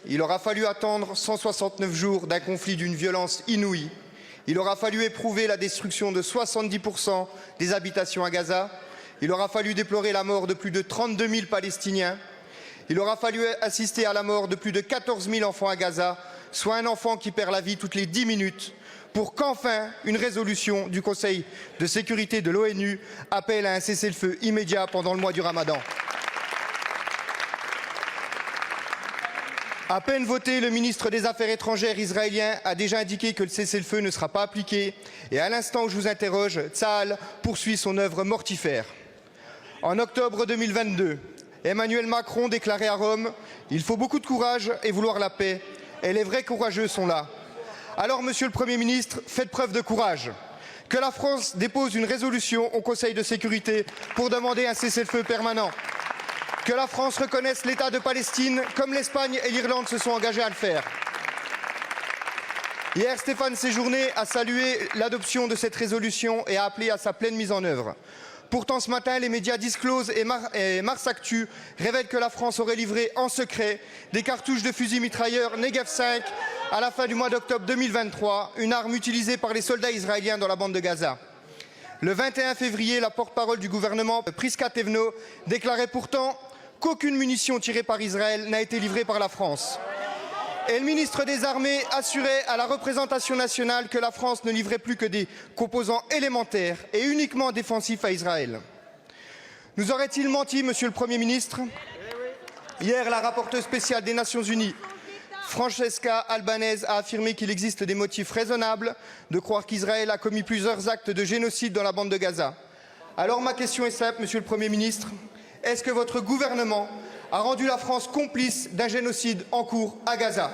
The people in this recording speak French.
Il aura fallu attendre 169 jours d'un conflit d'une violence inouïe. Il aura fallu éprouver la destruction de 70% des habitations à Gaza. Il aura fallu déplorer la mort de plus de 32 000 Palestiniens. Il aura fallu assister à la mort de plus de 14 000 enfants à Gaza, soit un enfant qui perd la vie toutes les 10 minutes, pour qu'enfin une résolution du Conseil de sécurité de l'ONU appelle à un cessez-le-feu immédiat pendant le mois du Ramadan. À peine voté, le ministre des Affaires étrangères israélien a déjà indiqué que le cessez-le-feu ne sera pas appliqué. Et à l'instant où je vous interroge, Tsahal poursuit son œuvre mortifère. En octobre 2022, Emmanuel Macron déclarait à Rome « Il faut beaucoup de courage et vouloir la paix. Et les vrais courageux sont là. » Alors, Monsieur le Premier ministre, faites preuve de courage. Que la France dépose une résolution au Conseil de sécurité pour demander un cessez-le-feu permanent. Que la France reconnaisse l'État de Palestine, comme l'Espagne et l'Irlande se sont engagés à le faire. Hier, Stéphane Séjourné a salué l'adoption de cette résolution et a appelé à sa pleine mise en œuvre. Pourtant, ce matin, les médias Disclose et Mars Actu révèlent que la France aurait livré en secret des cartouches de fusil mitrailleur Negev 5 à la fin du mois d'octobre 2023, une arme utilisée par les soldats israéliens dans la bande de Gaza. Le 21 février, la porte-parole du gouvernement, Priska Thévenot, déclarait pourtant qu'aucune munition tirée par Israël n'a été livrée par la France. Et le ministre des Armées assurait à la représentation nationale que la France ne livrait plus que des composants élémentaires et uniquement défensifs à Israël. Nous aurait-il menti, Monsieur le Premier ministre? Hier, la rapporteure spéciale des Nations Unies, Francesca Albanese, a affirmé qu'il existe des motifs raisonnables de croire qu'Israël a commis plusieurs actes de génocide dans la bande de Gaza. Alors ma question est simple, Monsieur le Premier ministre. Est-ce que votre gouvernement a rendu la France complice d'un génocide en cours à Gaza?